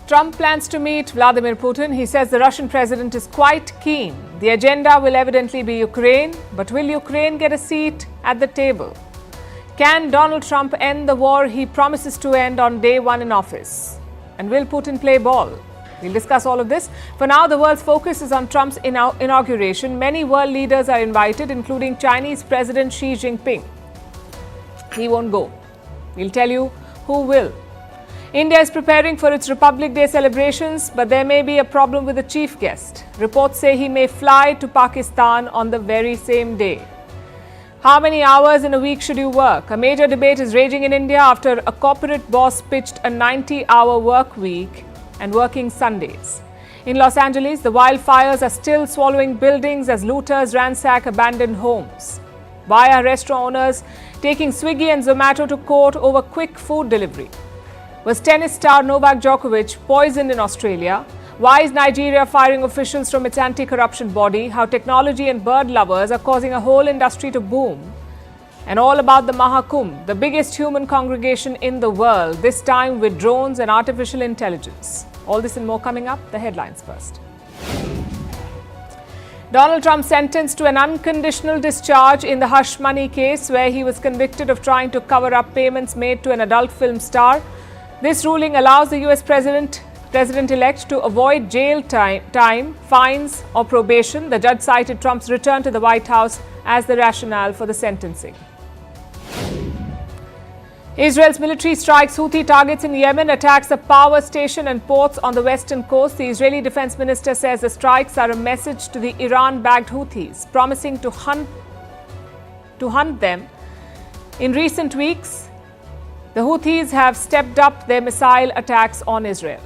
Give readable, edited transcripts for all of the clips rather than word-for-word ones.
Trump plans to meet Vladimir Putin. He says the Russian president is quite keen. The agenda will evidently be Ukraine, but will Ukraine get a seat at the table? Can Donald Trump end the war he promises to end on day one in office? And will Putin play ball? We'll discuss all of this. For now, the world's focus is on Trump's inauguration. Many world leaders are invited, including Chinese President Xi Jinping. He won't go. We'll tell you who will. India is preparing for its Republic Day celebrations, but there may be a problem with the chief guest. Reports say he may fly to Pakistan on the very same day. How many hours in a week should you work? A major debate is raging in India after a corporate boss pitched a 90-hour work week and working Sundays. In Los Angeles, the wildfires are still swallowing buildings as looters ransack abandoned homes. Why are restaurant owners taking Swiggy and Zomato to court over quick food delivery? Was tennis star Novak Djokovic poisoned in Australia? Why is Nigeria firing officials from its anti-corruption body? How technology and bird lovers are causing a whole industry to boom? And all about the Maha Kumbh, the biggest human congregation in the world, this time with drones and artificial intelligence. All this and more coming up. The headlines first. Donald Trump sentenced to an unconditional discharge in the hush money case where he was convicted of trying to cover up payments made to an adult film star. This ruling allows the US President-elect to avoid jail time, fines or probation. The judge cited Trump's return to the White House as the rationale for the sentencing. Israel's military strikes Houthi targets in Yemen, attacks a power station and ports on the western coast. The Israeli defense minister says the strikes are a message to the Iran-backed Houthis, promising to hunt them. In recent weeks, the Houthis have stepped up their missile attacks on Israel.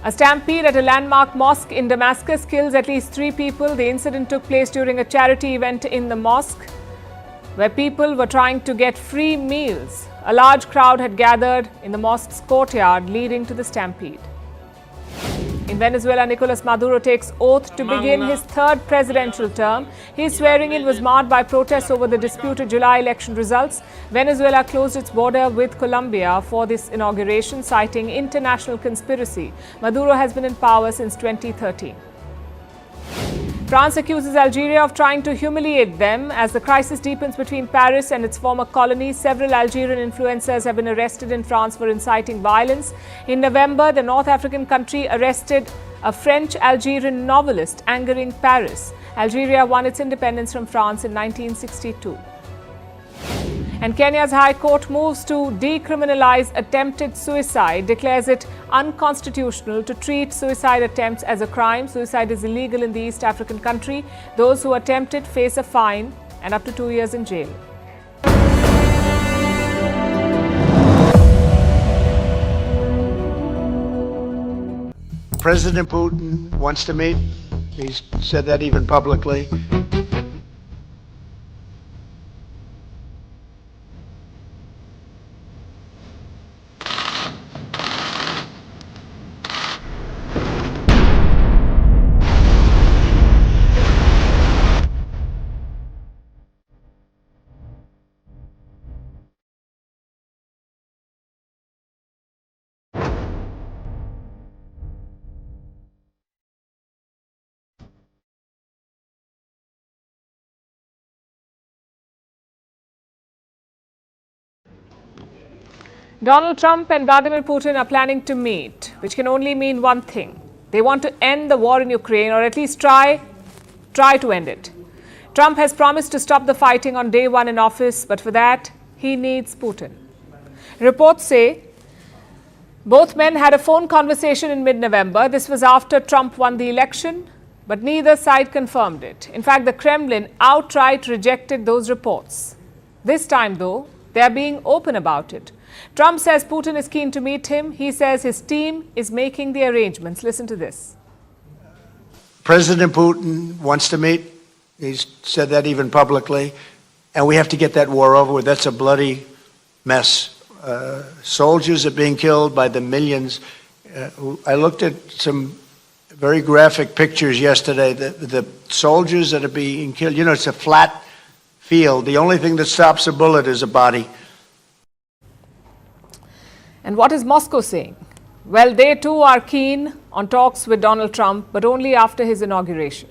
A stampede at a landmark mosque in Damascus kills at least 3 people. The incident took place during a charity event in the mosque, where people were trying to get free meals. A large crowd had gathered in the mosque's courtyard, leading to the stampede. In Venezuela, Nicolas Maduro takes oath to begin his 3rd presidential term. His swearing-in was marred by protests over the disputed July election results. Venezuela closed its border with Colombia for this inauguration, citing international conspiracy. Maduro has been in power since 2013. France accuses Algeria of trying to humiliate them as the crisis deepens between Paris and its former colonies. Several Algerian influencers have been arrested in France for inciting violence. In November, the North African country arrested a French-Algerian novelist, angering Paris. Algeria won its independence from France in 1962. And Kenya's High Court moves to decriminalize attempted suicide, declares it unconstitutional to treat suicide attempts as a crime. Suicide is illegal in the East African country. Those who attempt it face a fine and up to 2 years in jail. President Putin wants to meet. He's said that even publicly. Donald Trump and Vladimir Putin are planning to meet, which can only mean one thing. They want to end the war in Ukraine, or at least try to end it. Trump has promised to stop the fighting on day one in office, but for that, he needs Putin. Reports say both men had a phone conversation in mid-November. This was after Trump won the election, but neither side confirmed it. In fact, the Kremlin outright rejected those reports. This time, though, they are being open about it. Trump says Putin is keen to meet him. He says his team is making the arrangements. Listen to this. President Putin wants to meet. He's said that even publicly. And we have to get that war over with. That's a bloody mess. Soldiers are being killed by the millions. I looked at some very graphic pictures yesterday. The soldiers that are being killed, you know, it's a flat field. The only thing that stops a bullet is a body. And what is Moscow saying? Well, they too are keen on talks with Donald Trump, but only after his inauguration.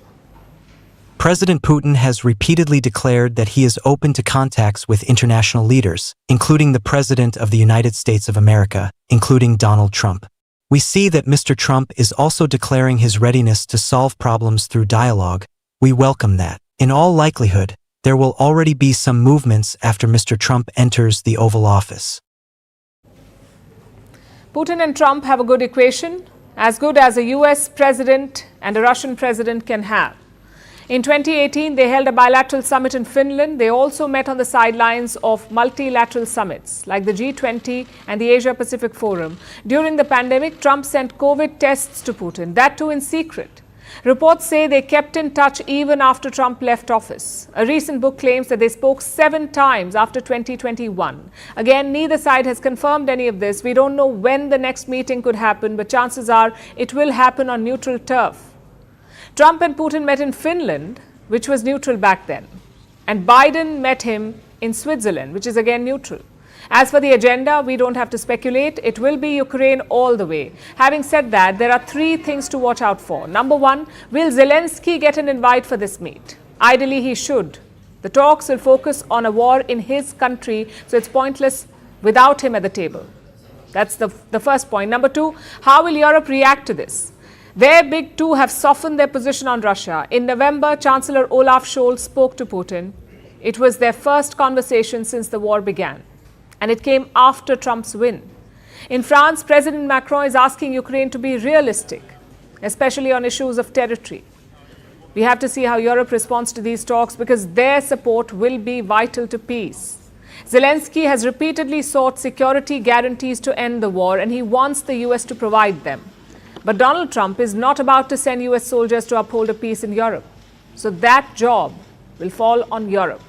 President Putin has repeatedly declared that he is open to contacts with international leaders, including the President of the United States of America, including Donald Trump. We see that Mr. Trump is also declaring his readiness to solve problems through dialogue. We welcome that. In all likelihood, there will already be some movements after Mr. Trump enters the Oval Office. Putin and Trump have a good equation, as good as a US president and a Russian president can have. In 2018, they held a bilateral summit in Finland. They also met on the sidelines of multilateral summits like the G20 and the Asia-Pacific Forum. During the pandemic, Trump sent COVID tests to Putin, that too in secret. Reports say they kept in touch even after Trump left office. A recent book claims that they spoke 7 times after 2021. Again, neither side has confirmed any of this. We don't know when the next meeting could happen, but chances are it will happen on neutral turf. Trump and Putin met in Finland, which was neutral back then. And Biden met him in Switzerland, which is again neutral. As for the agenda, we don't have to speculate. It will be Ukraine all the way. Having said that, there are 3 things to watch out for. Number 1, will Zelensky get an invite for this meet? Ideally, he should. The talks will focus on a war in his country, so it's pointless without him at the table. That's the first point. Number 2, how will Europe react to this? Their big two have softened their position on Russia. In November, Chancellor Olaf Scholz spoke to Putin. It was their first conversation since the war began. And it came after Trump's win. In France, President Macron is asking Ukraine to be realistic, especially on issues of territory. We have to see how Europe responds to these talks because their support will be vital to peace. Zelensky has repeatedly sought security guarantees to end the war, and he wants the US to provide them. But Donald Trump is not about to send US soldiers to uphold a peace in Europe. So that job will fall on Europe.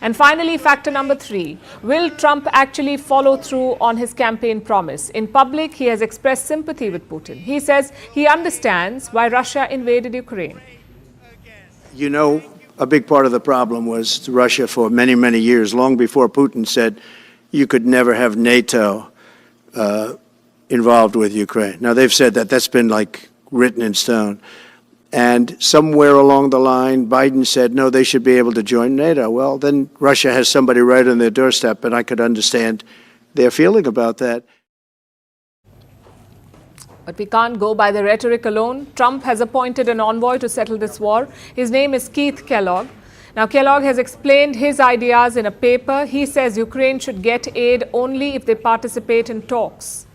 And finally, factor number 3, will Trump actually follow through on his campaign promise? In public, he has expressed sympathy with Putin. He says he understands why Russia invaded Ukraine. You know, a big part of the problem was Russia for many, many years, long before Putin said you could never have NATO involved with Ukraine. Now, they've said that. That's been like written in stone. And somewhere along the line, Biden said, no, they should be able to join NATO. Well, then Russia has somebody right on their doorstep, and I could understand their feeling about that. But we can't go by the rhetoric alone. Trump has appointed an envoy to settle this war. His name is Keith Kellogg. Now, Kellogg has explained his ideas in a paper. He says Ukraine should get aid only if they participate in talks.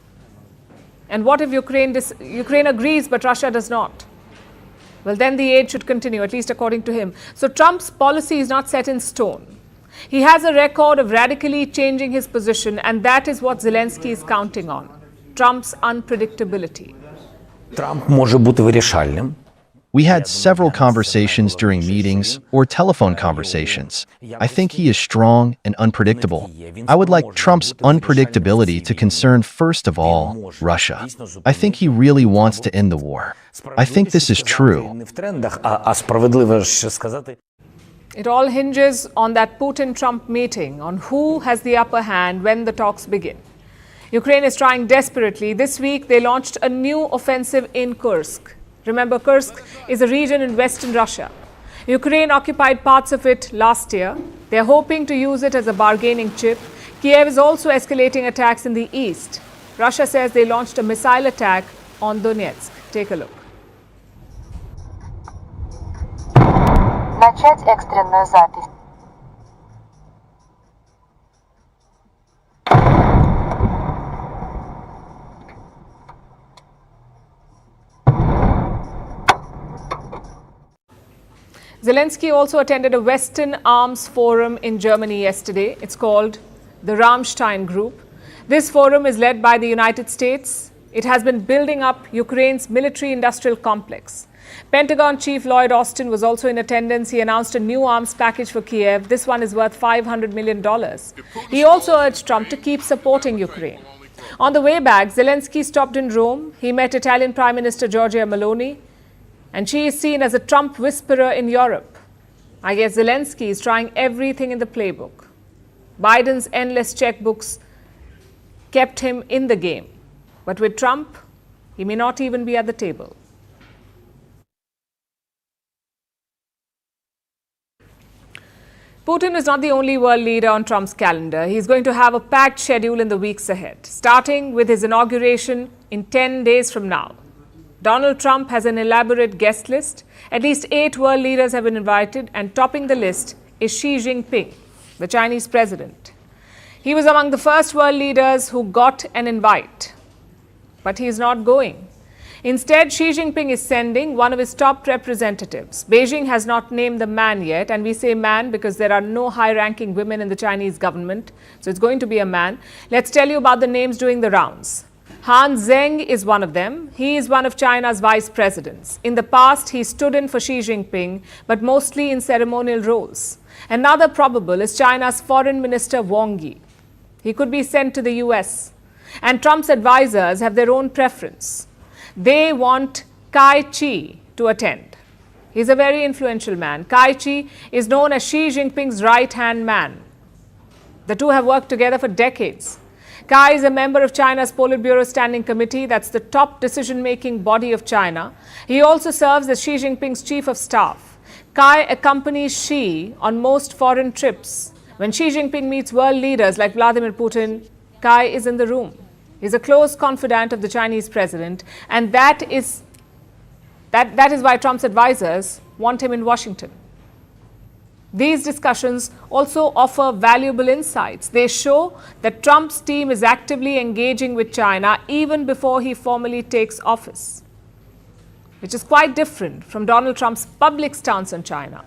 And what if Ukraine agrees but Russia does not? Well, then the aid should continue, at least according to him. So Trump's policy is not set in stone. He has a record of radically changing his position, and that is what Zelensky is counting on. Trump's unpredictability. Трамп може бути вирішальним. We had several conversations during meetings or telephone conversations. I think he is strong and unpredictable. I would like Trump's unpredictability to concern, first of all, Russia. I think he really wants to end the war. I think this is true. It all hinges on that Putin-Trump meeting, on who has the upper hand when the talks begin. Ukraine is trying desperately. This week, they launched a new offensive in Kursk. Remember, Kursk is a region in western Russia. Ukraine occupied parts of it last year. They're hoping to use it as a bargaining chip. Kyiv is also escalating attacks in the east. Russia says they launched a missile attack on Donetsk. Take a look. Начать экстренную запись. Zelensky also attended a Western Arms Forum in Germany yesterday. It's called the Rammstein Group. This forum is led by the United States. It has been building up Ukraine's military-industrial complex. Pentagon Chief Lloyd Austin was also in attendance. He announced a new arms package for Kyiv. This one is worth $500 million. He also urged Trump to keep supporting Ukraine. On the way back, Zelensky stopped in Rome. He met Italian Prime Minister Giorgia Meloni, and she is seen as a Trump whisperer in Europe. I guess Zelensky is trying everything in the playbook. Biden's endless checkbooks kept him in the game. But with Trump, he may not even be at the table. Putin is not the only world leader on Trump's calendar. He's going to have a packed schedule in the weeks ahead, starting with his inauguration in 10 days from now. Donald Trump has an elaborate guest list. At least 8 world leaders have been invited, and topping the list is Xi Jinping, the Chinese president. He was among the first world leaders who got an invite, but he is not going. Instead, Xi Jinping is sending one of his top representatives. Beijing has not named the man yet, and we say man because there are no high-ranking women in the Chinese government, so it's going to be a man. Let's tell you about the names doing the rounds. Han Zheng is one of them. He is one of China's vice presidents. In the past, he stood in for Xi Jinping, but mostly in ceremonial roles. Another probable is China's Foreign Minister Wang Yi. He could be sent to the US. And Trump's advisors have their own preference. They want Kai Chi to attend. He's a very influential man. Kai Chi is known as Xi Jinping's right-hand man. The two have worked together for decades. Kai is a member of China's Politburo Standing Committee. That's the top decision-making body of China. He also serves as Xi Jinping's chief of staff. Kai accompanies Xi on most foreign trips. When Xi Jinping meets world leaders like Vladimir Putin, Kai is in the room. He's a close confidant of the Chinese president, and that is why Trump's advisors want him in Washington. These discussions also offer valuable insights. They show that Trump's team is actively engaging with China even before he formally takes office, which is quite different from Donald Trump's public stance on China.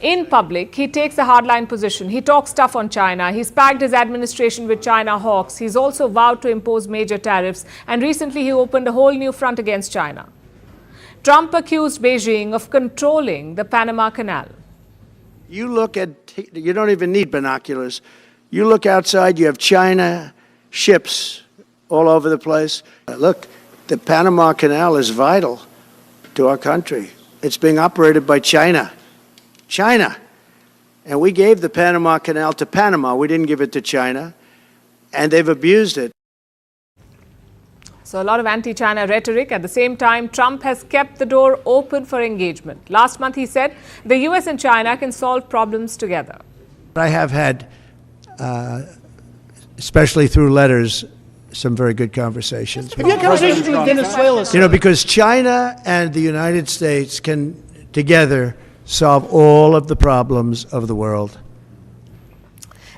In public, he takes a hardline position. He talks tough on China. He's packed his administration with China hawks. He's also vowed to impose major tariffs. And recently, he opened a whole new front against China. Trump accused Beijing of controlling the Panama Canal. You don't even need binoculars. You look outside, you have China ships all over the place. Look, the Panama Canal is vital to our country. It's being operated by China. And we gave the Panama Canal to Panama. We didn't give it to China. And they've abused it. So a lot of anti-China rhetoric. At the same time, Trump has kept the door open for engagement. Last month, he said the US and China can solve problems together. I have had, especially through letters, some very good conversations. Have you had conversations with Venezuela? You know, because China and the United States can together solve all of the problems of the world.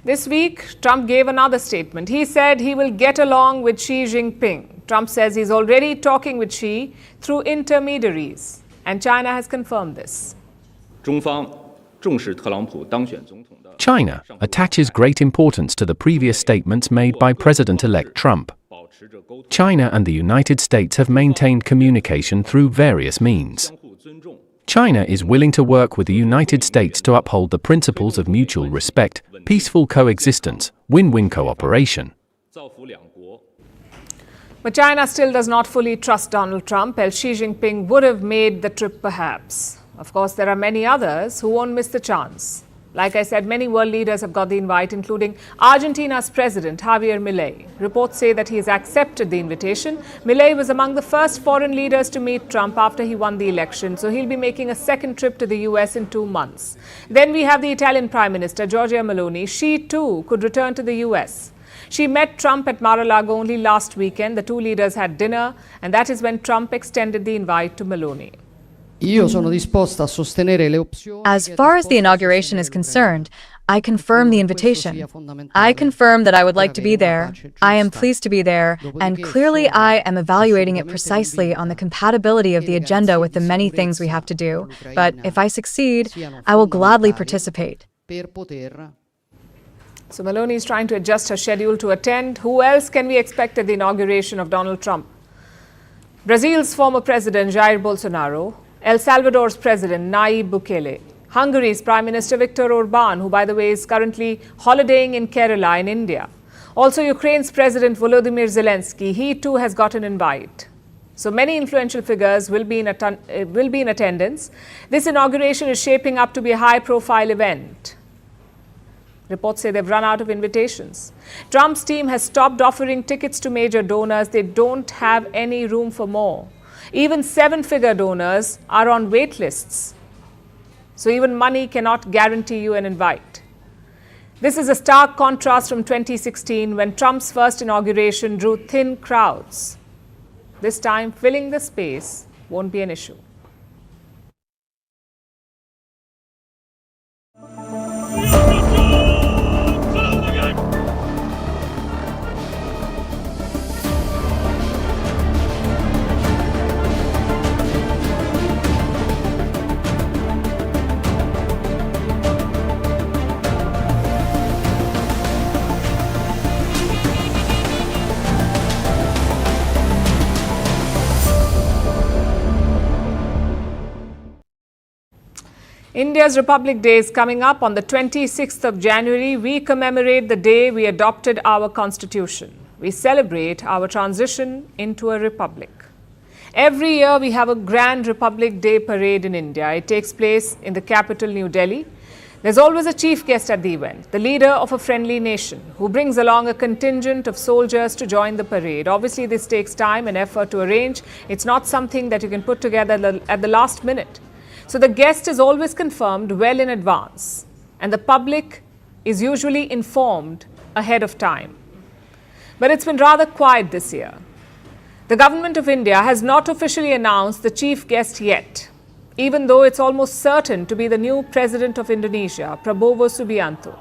This week, Trump gave another statement. He said he will get along with Xi Jinping. Trump says he's already talking with Xi through intermediaries, and China has confirmed this. China attaches great importance to the previous statements made by President-elect Trump. China and the United States have maintained communication through various means. China is willing to work with the United States to uphold the principles of mutual respect, peaceful coexistence, win-win cooperation. But China still does not fully trust Donald Trump, else Xi Jinping would have made the trip perhaps. Of course, there are many others who won't miss the chance. Like I said, many world leaders have got the invite, including Argentina's president, Javier Milei. Reports say that he has accepted the invitation. Milei was among the first foreign leaders to meet Trump after he won the election, so he'll be making a second trip to the US in 2 months. Then we have the Italian Prime Minister, Giorgia Meloni. She too could return to the US. She met Trump at Mar-a-Lago only last weekend. The two leaders had dinner, and that is when Trump extended the invite to Meloni. As far as the inauguration is concerned, I confirm the invitation. I confirm that I would like to be there. I am pleased to be there, and clearly I am evaluating it precisely on the compatibility of the agenda with the many things we have to do. But if I succeed, I will gladly participate. So Meloni is trying to adjust her schedule to attend. Who else can we expect at the inauguration of Donald Trump? Brazil's former president, Jair Bolsonaro. El Salvador's president, Nayib Bukele. Hungary's Prime Minister Viktor Orbán, who, by the way, is currently holidaying in Kerala in India. Also, Ukraine's President Volodymyr Zelensky, he too has got an invite. So many influential figures will be in attendance. This inauguration is shaping up to be a high-profile event. Reports say they've run out of invitations. Trump's team has stopped offering tickets to major donors. They don't have any room for more. Even seven-figure donors are on wait lists. So even money cannot guarantee you an invite. This is a stark contrast from 2016 when Trump's first inauguration drew thin crowds. This time, filling the space won't be an issue. India's Republic Day is coming up on the 26th of January. We commemorate the day we adopted our constitution. We celebrate our transition into a republic. Every year we have a grand Republic Day parade in India. It takes place in the capital, New Delhi. There's always a chief guest at the event, the leader of a friendly nation, who brings along a contingent of soldiers to join the parade. Obviously, this takes time and effort to arrange. It's not something that you can put together at the last minute. So the guest is always confirmed well in advance, and the public is usually informed ahead of time. But it's been rather quiet this year. The government of India has not officially announced the chief guest yet, even though it's almost certain to be the new president of Indonesia, Prabowo Subianto.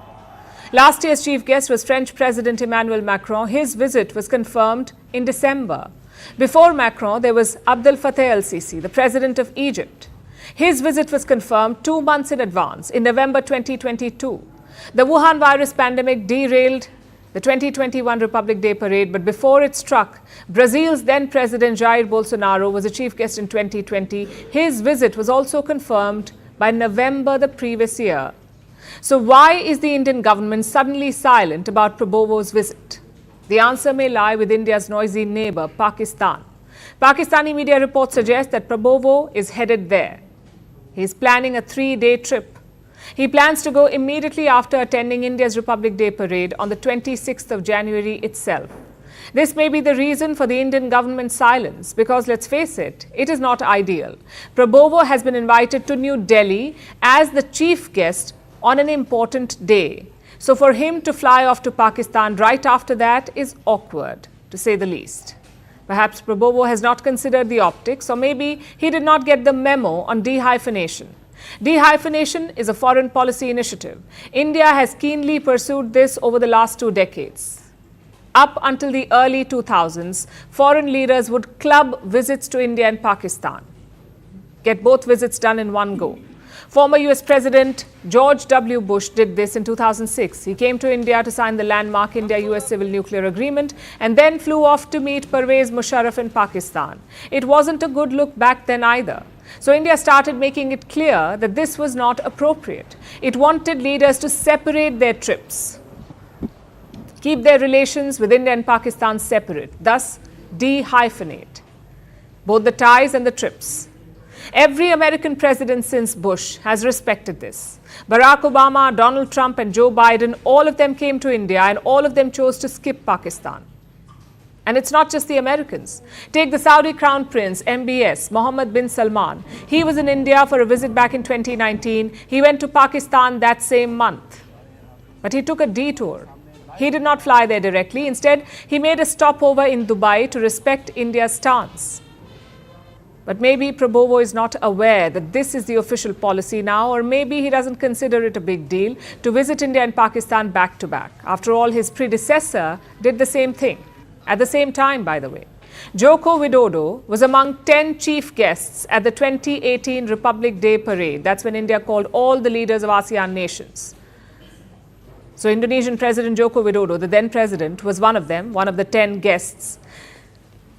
Last year's chief guest was French President Emmanuel Macron. His visit was confirmed in December. Before Macron, there was Abdel Fattah el-Sisi, the president of Egypt. His visit was confirmed 2 months in advance, in November 2022. The Wuhan virus pandemic derailed the 2021 Republic Day parade, but before it struck, Brazil's then President Jair Bolsonaro was a chief guest in 2020. His visit was also confirmed by November the previous year. So why is the Indian government suddenly silent about Prabowo's visit? The answer may lie with India's noisy neighbor, Pakistan. Pakistani media reports suggest that Prabowo is headed there. He is planning a 3-day trip. He plans to go immediately after attending India's Republic Day parade on the 26th of January itself. This may be the reason for the Indian government's silence, because let's face it, it is not ideal. Prabowo has been invited to New Delhi as the chief guest on an important day. So for him to fly off to Pakistan right after that is awkward, to say the least. Perhaps Prabowo has not considered the optics, or maybe he did not get the memo on dehyphenation. Dehyphenation is a foreign policy initiative. India has keenly pursued this over the last 2 decades. Up until the early 2000s, foreign leaders would club visits to India and Pakistan, get both visits done in one go. Former US President George W. Bush did this in 2006. He came to India to sign the landmark India-US Civil Nuclear Agreement and then flew off to meet Pervez Musharraf in Pakistan. It wasn't a good look back then either. So India started making it clear that this was not appropriate. It wanted leaders to separate their trips, keep their relations with India and Pakistan separate, thus dehyphenate both the ties and the trips. Every American president since Bush has respected this. Barack Obama, Donald Trump and Joe Biden, all of them came to India and all of them chose to skip Pakistan. And it's not just the Americans. Take the Saudi Crown Prince, MBS, Mohammed bin Salman. He was in India for a visit back in 2019. He went to Pakistan that same month. But he took a detour. He did not fly there directly. Instead, he made a stopover in Dubai to respect India's stance. But maybe Prabowo is not aware that this is the official policy now, or maybe he doesn't consider it a big deal to visit India and Pakistan back to back. After all, his predecessor did the same thing. At the same time, by the way. Joko Widodo was among 10 chief guests at the 2018 Republic Day parade. That's when India called all the leaders of ASEAN nations. So Indonesian President Joko Widodo, the then president, was one of them, one of the 10 guests.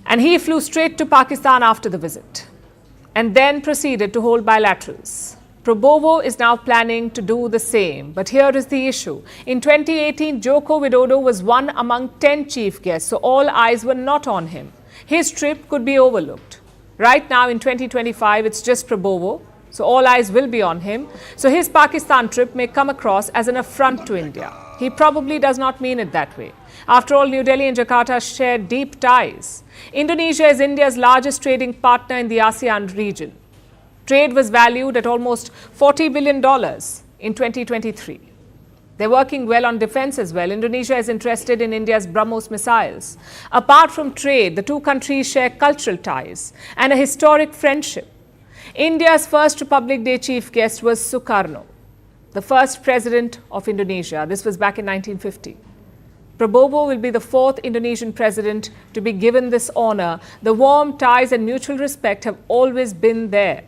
And he flew straight to Pakistan after the visit and then proceeded to hold bilaterals. Prabowo is now planning to do the same. But here is the issue. In 2018, Joko Widodo was one among 10 chief guests, so all eyes were not on him. His trip could be overlooked. Right now in 2025, it's just Prabowo, so all eyes will be on him. So his Pakistan trip may come across as an affront to India. He probably does not mean it that way. After all, New Delhi and Jakarta share deep ties. Indonesia is India's largest trading partner in the ASEAN region. Trade was valued at almost $40 billion in 2023. They're working well on defense as well. Indonesia is interested in India's BrahMos missiles. Apart from trade, the two countries share cultural ties and a historic friendship. India's first Republic Day chief guest was Sukarno, the first president of Indonesia. This was back in 1950. Prabowo will be the fourth Indonesian president to be given this honor. The warm ties and mutual respect have always been there.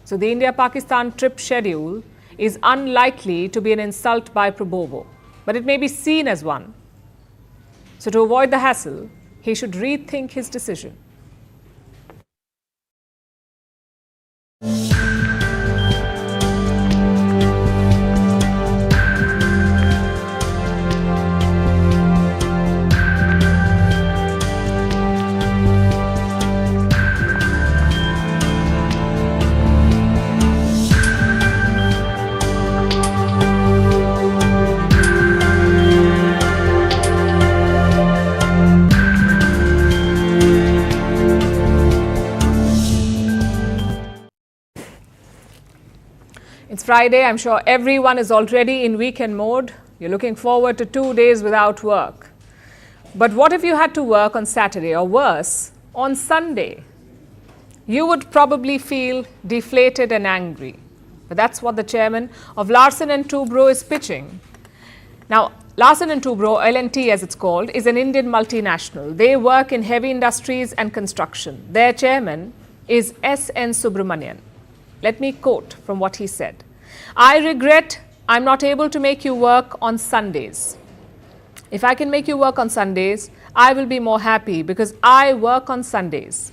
So the India-Pakistan trip schedule is unlikely to be an insult by Prabowo, but it may be seen as one. So to avoid the hassle, he should rethink his decision. It's Friday. I'm sure everyone is already in weekend mode. You're looking forward to 2 days without work. But what if you had to work on Saturday, or worse, on Sunday? You would probably feel deflated and angry. But that's what the chairman of Larsen & Toubro is pitching. Now, Larsen & Toubro, L&T as it's called, is an Indian multinational. They work in heavy industries and construction. Their chairman is S.N. Subramanian. Let me quote from what he said. I regret I'm not able to make you work on Sundays. If I can make you work on Sundays, I will be more happy because I work on Sundays.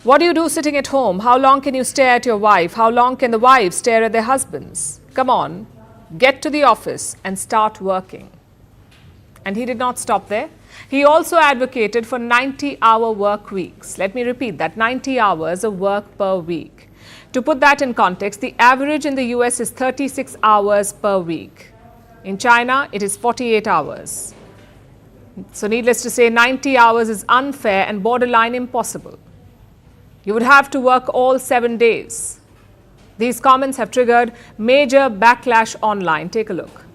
What do you do sitting at home? How long can you stare at your wife? How long can the wives stare at their husbands? Come on, get to the office and start working. And he did not stop there. He also advocated for 90-hour work weeks. Let me repeat that, 90 hours of work per week. To put that in context, the average in the US is 36 hours per week. In China, it is 48 hours. So needless to say, 90 hours is unfair and borderline impossible. You would have to work all 7 days. These comments have triggered major backlash online. Take a look.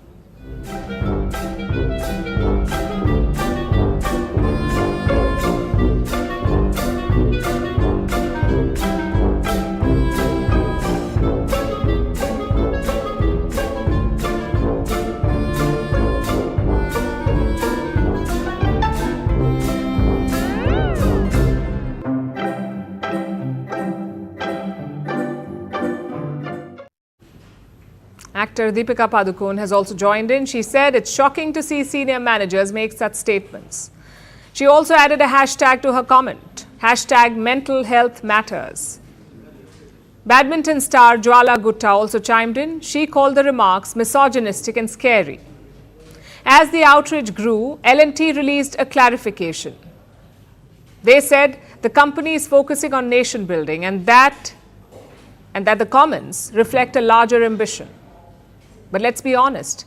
Actor Deepika Padukone has also joined in. She said it's shocking to see senior managers make such statements. She also added a hashtag to her comment, hashtag mental health matters. Badminton star Jwala Gutta also chimed in. She called the remarks misogynistic and scary. As the outrage grew, L&T released a clarification. They said the company is focusing on nation building and that the comments reflect a larger ambition. But let's be honest,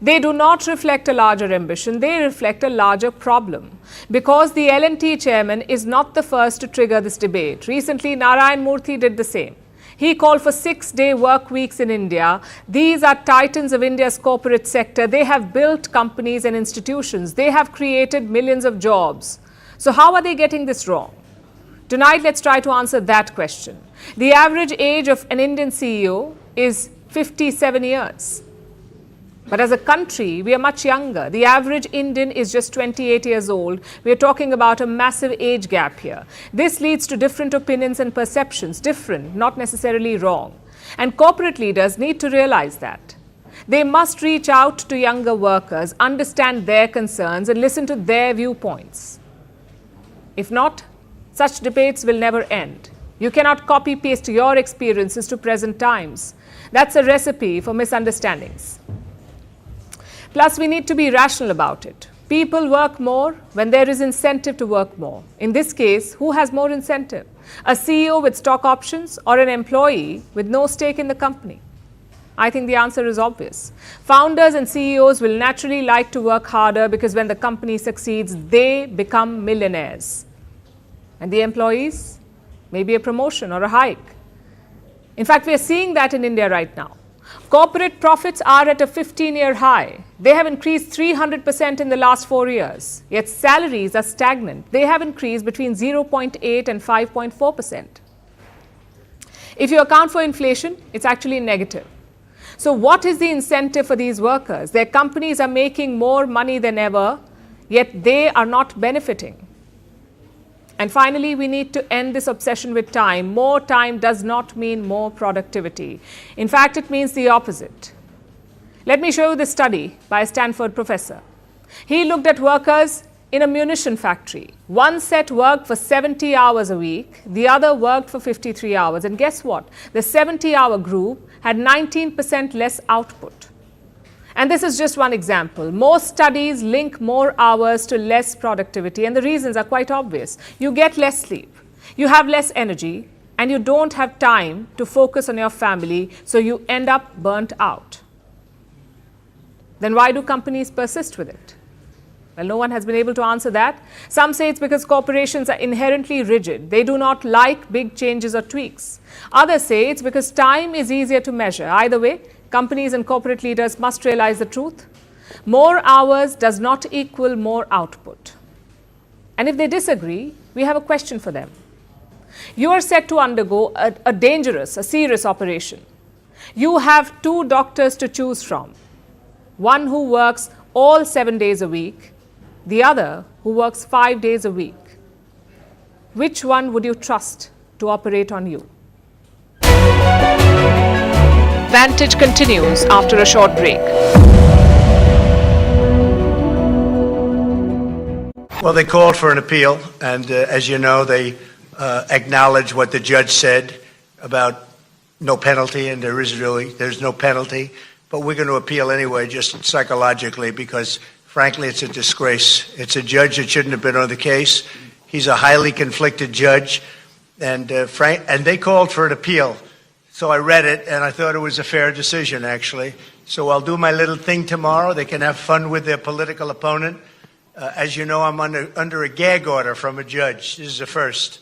they do not reflect a larger ambition, they reflect a larger problem. Because the L&T chairman is not the first to trigger this debate. Recently, Narayan Murthy did the same. He called for 6-day work weeks in India. These are titans of India's corporate sector. They have built companies and institutions. They have created millions of jobs. So how are they getting this wrong? Tonight, let's try to answer that question. The average age of an Indian CEO is 57 years. But as a country, we are much younger. The average Indian is just 28 years old. We are talking about a massive age gap here. This leads to different opinions and perceptions, different, not necessarily wrong. And corporate leaders need to realize that. They must reach out to younger workers, understand their concerns, and listen to their viewpoints. If not, such debates will never end. You cannot copy-paste your experiences to present times. That's a recipe for misunderstandings. Plus, we need to be rational about it. People work more when there is incentive to work more. In this case, who has more incentive? A CEO with stock options or an employee with no stake in the company? I think the answer is obvious. Founders and CEOs will naturally like to work harder because when the company succeeds, they become millionaires. And the employees? Maybe a promotion or a hike. In fact, we are seeing that in India right now. Corporate profits are at a 15-year high. They have increased 300% in the last 4 years. Yet salaries are stagnant. They have increased between 0.8 and 5.4%. If you account for inflation, it's actually negative. So what is the incentive for these workers? Their companies are making more money than ever, yet they are not benefiting. And finally, we need to end this obsession with time. More time does not mean more productivity. In fact, it means the opposite. Let me show you this study by a Stanford professor. He looked at workers in a munition factory. One set worked for 70 hours a week, the other worked for 53 hours. And guess what? The 70-hour group had 19% less output. And this is just one example. Most studies link more hours to less productivity, and the reasons are quite obvious. You get less sleep, you have less energy, and you don't have time to focus on your family, so you end up burnt out. Then why do companies persist with it? Well, no one has been able to answer that. Some say it's because corporations are inherently rigid. They do not like big changes or tweaks. Others say it's because time is easier to measure. Either way, companies and corporate leaders must realize the truth. More hours does not equal more output. And if they disagree, we have a question for them. You are set to undergo a dangerous, a serious operation. You have 2 doctors to choose from. One who works all 7 days a week, the other who works 5 days a week. Which one would you trust to operate on you? Vantage continues after a short break. Well, they called for an appeal, and as you know, they acknowledged what the judge said about no penalty, and there's no penalty. But we're going to appeal anyway, just psychologically, because frankly, it's a disgrace. It's a judge that shouldn't have been on the case. He's a highly conflicted judge, and they called for an appeal. So I read it, and I thought it was a fair decision, actually. So I'll do my little thing tomorrow. They can have fun with their political opponent. As you know, I'm under a gag order from a judge. This is a first.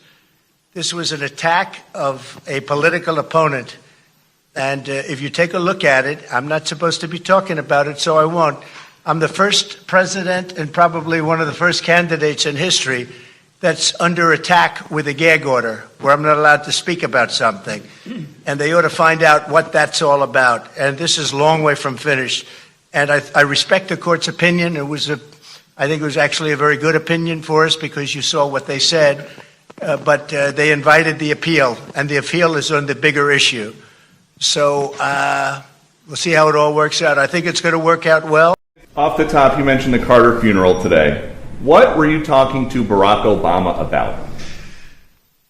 This was an attack of a political opponent. And if you take a look at it, I'm not supposed to be talking about it, so I won't. I'm the first president and probably one of the first candidates in history that's under attack with a gag order, where I'm not allowed to speak about something. And they ought to find out what that's all about. And this is a long way from finished. And I respect the court's opinion. I think it was actually a very good opinion for us because you saw what they said. But they invited the appeal, and the appeal is on the bigger issue. So we'll see how it all works out. I think it's going to work out well. Off the top, you mentioned the Carter funeral today. What were you talking to Barack Obama about?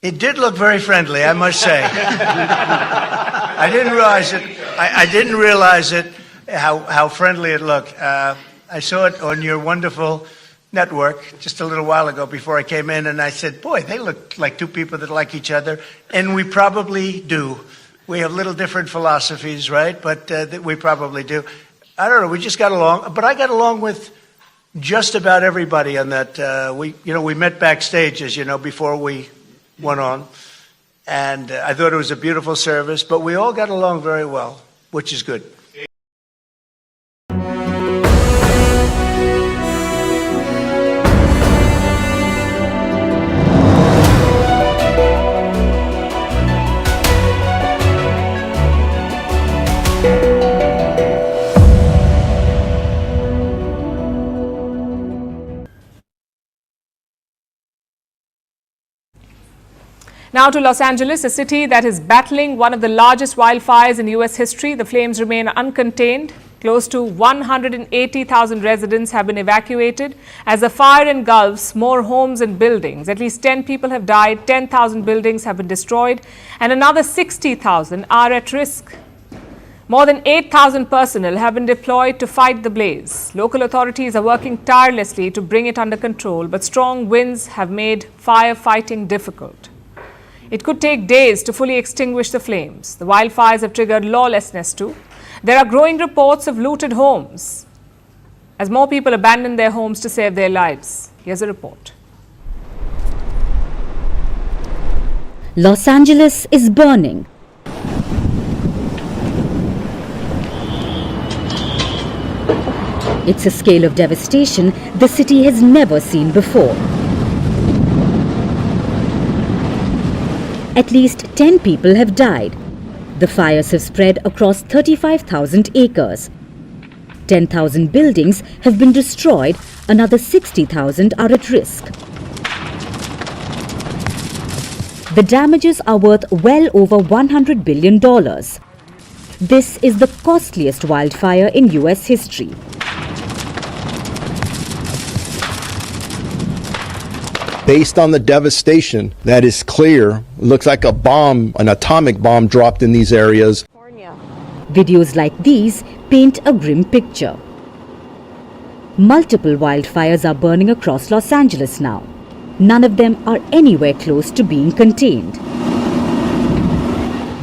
It did look very friendly, I must say. I didn't realize it. I didn't realize it, how friendly it looked. I saw it on your wonderful network just a little while ago before I came in, and I said, boy, they look like 2 people that like each other. And we probably do. We have little different philosophies, right? But we probably do. I don't know, we just got along. But I got along with just about everybody on that. We met backstage, as you know, before we went on. And I thought it was a beautiful service, but we all got along very well, which is good. Now to Los Angeles, a city that is battling one of the largest wildfires in U.S. history. The flames remain uncontained. Close to 180,000 residents have been evacuated as the fire engulfs more homes and buildings. At least 10 people have died, 10,000 buildings have been destroyed, and another 60,000 are at risk. More than 8,000 personnel have been deployed to fight the blaze. Local authorities are working tirelessly to bring it under control, but strong winds have made firefighting difficult. It could take days to fully extinguish the flames. The wildfires have triggered lawlessness too. There are growing reports of looted homes as more people abandon their homes to save their lives. Here's a report. Los Angeles is burning. It's a scale of devastation the city has never seen before. At least 10 people have died. The fires have spread across 35,000 acres. 10,000 buildings have been destroyed, another 60,000 are at risk. The damages are worth well over $100 billion. This is the costliest wildfire in US history. Based on the devastation that is clear, looks like a bomb, an atomic bomb dropped in these areas. Videos like these paint a grim picture. Multiple wildfires are burning across Los Angeles now. None of them are anywhere close to being contained.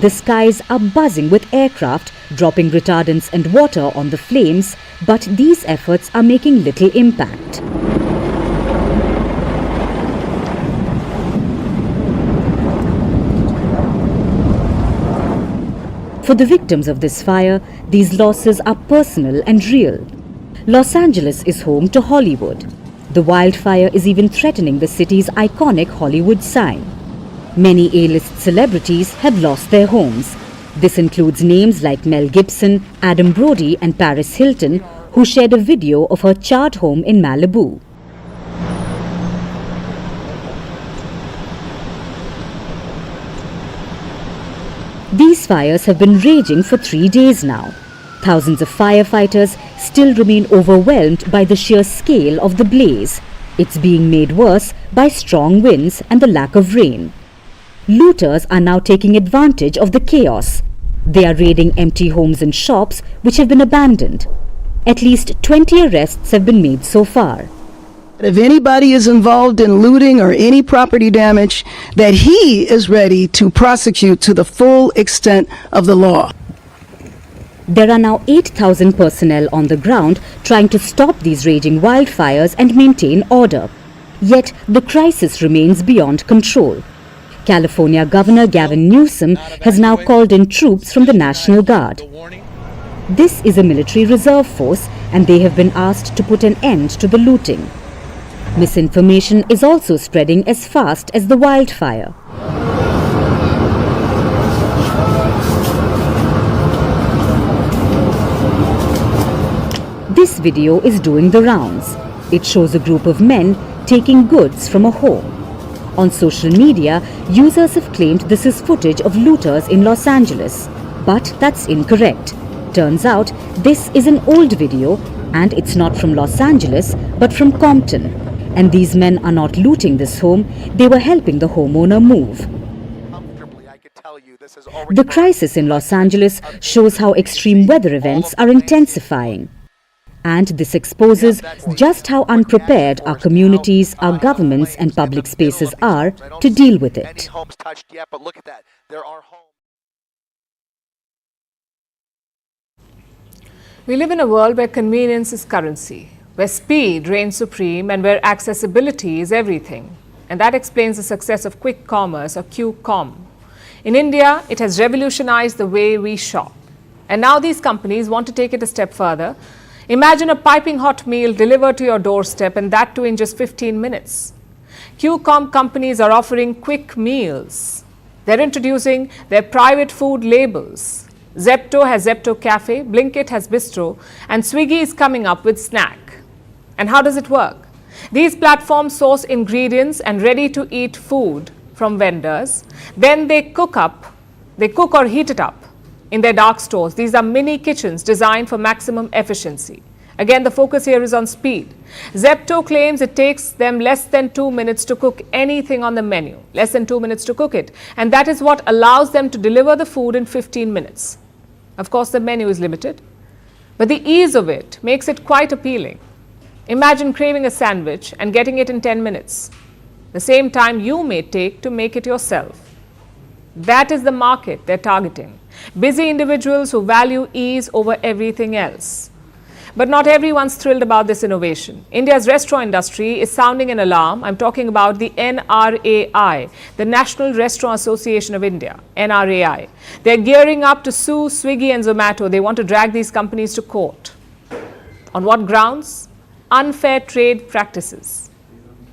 The skies are buzzing with aircraft dropping retardants and water on the flames, but these efforts are making little impact. For the victims of this fire, these losses are personal and real. Los Angeles is home to Hollywood. The wildfire is even threatening the city's iconic Hollywood sign. Many A-list celebrities have lost their homes. This includes names like Mel Gibson, Adam Brody and Paris Hilton, who shared a video of her charred home in Malibu. These fires have been raging for 3 days now. Thousands of firefighters still remain overwhelmed by the sheer scale of the blaze. It's being made worse by strong winds and the lack of rain. Looters are now taking advantage of the chaos. They are raiding empty homes and shops which have been abandoned. At least 20 arrests have been made so far. If anybody is involved in looting or any property damage, that he is ready to prosecute to the full extent of the law. There are now 8,000 personnel on the ground trying to stop these raging wildfires and maintain order. Yet the crisis remains beyond control. California Governor Gavin Newsom has now called in troops from the National Guard. This is a military reserve force and they have been asked to put an end to the looting. Misinformation is also spreading as fast as the wildfire. This video is doing the rounds. It shows a group of men taking goods from a home. On social media, users have claimed this is footage of looters in Los Angeles. But that's incorrect. Turns out this is an old video and it's not from Los Angeles but from Compton. And these men are not looting this home, they were helping the homeowner move. The crisis in Los Angeles shows how extreme weather events are intensifying. And this exposes just how unprepared our communities, our governments and public spaces are to deal with it. We live in a world where convenience is currency, where speed reigns supreme and where accessibility is everything. And that explains the success of quick commerce or QCom. In India, it has revolutionized the way we shop. And now these companies want to take it a step further. Imagine a piping hot meal delivered to your doorstep and that too in just 15 minutes. QCom companies are offering quick meals. They're introducing their private food labels. Zepto has Zepto Cafe, Blinkit has Bistro, and Swiggy is coming up with Snack. And how does it work? These platforms source ingredients and ready-to-eat food from vendors. Then they cook or heat it up in their dark stores. These are mini kitchens designed for maximum efficiency. Again, the focus here is on speed. Zepto claims it takes them less than 2 minutes to cook anything on the menu. Less than 2 minutes to cook it. And that is what allows them to deliver the food in 15 minutes. Of course, the menu is limited, but the ease of it makes it quite appealing. Imagine craving a sandwich and getting it in 10 minutes. The same time you may take to make it yourself. That is the market they're targeting. Busy individuals who value ease over everything else. But not everyone's thrilled about this innovation. India's restaurant industry is sounding an alarm. I'm talking about the NRAI, the National Restaurant Association of India, NRAI. They're gearing up to sue Swiggy and Zomato. They want to drag these companies to court. On what grounds? Unfair trade practices.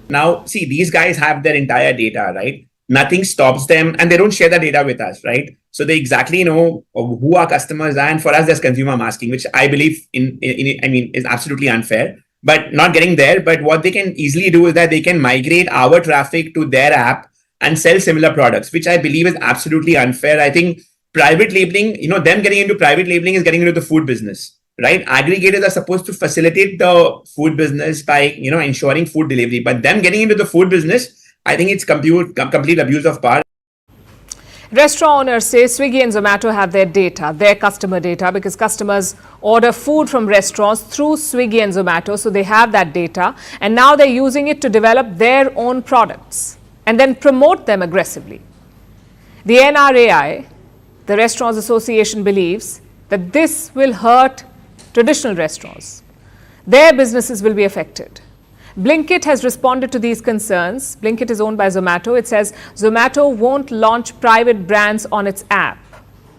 Now, see, these guys have their entire data, right? Nothing stops them, and they don't share the data with us, right? So they exactly know who our customers are, and for us, there's consumer masking, which I believe is absolutely unfair. But not getting there. But what they can easily do is that they can migrate our traffic to their app and sell similar products, which I believe is absolutely unfair. I think private labeling, them getting into private labeling is getting into the food business, right? Aggregators are supposed to facilitate the food business by, ensuring food delivery. But them getting into the food business, I think it's complete abuse of power. Restaurant owners say Swiggy and Zomato have their data, their customer data, because customers order food from restaurants through Swiggy and Zomato, so they have that data, and now they're using it to develop their own products and then promote them aggressively. The NRAI, the Restaurants Association, believes that this will hurt traditional restaurants. Their businesses will be affected. Blinkit has responded to these concerns. Blinkit is owned by Zomato. It says Zomato won't launch private brands on its app.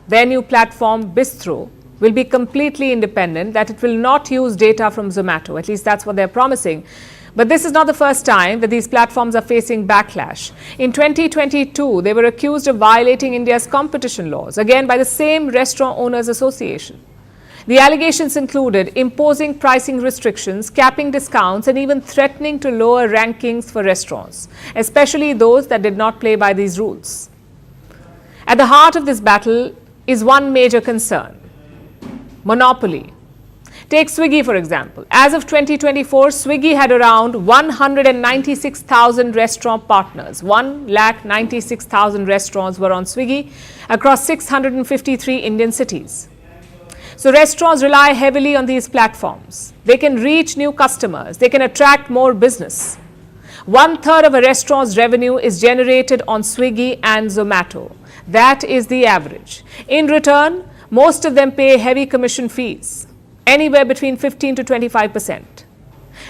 Their new platform, Bistro, will be completely independent, that it will not use data from Zomato. At least that's what they're promising. But this is not the first time that these platforms are facing backlash. In 2022, they were accused of violating India's competition laws, again by the same Restaurant Owners Association. The allegations included imposing pricing restrictions, capping discounts, and even threatening to lower rankings for restaurants, especially those that did not play by these rules. At the heart of this battle is one major concern: monopoly. Take Swiggy, for example. As of 2024, Swiggy had around 196,000 restaurant partners. 196,000 restaurants were on Swiggy across 653 Indian cities. So restaurants rely heavily on these platforms. They can reach new customers. They can attract more business. 1/3 of a restaurant's revenue is generated on Swiggy and Zomato. That is the average. In return, most of them pay heavy commission fees, anywhere between 15 to 25%.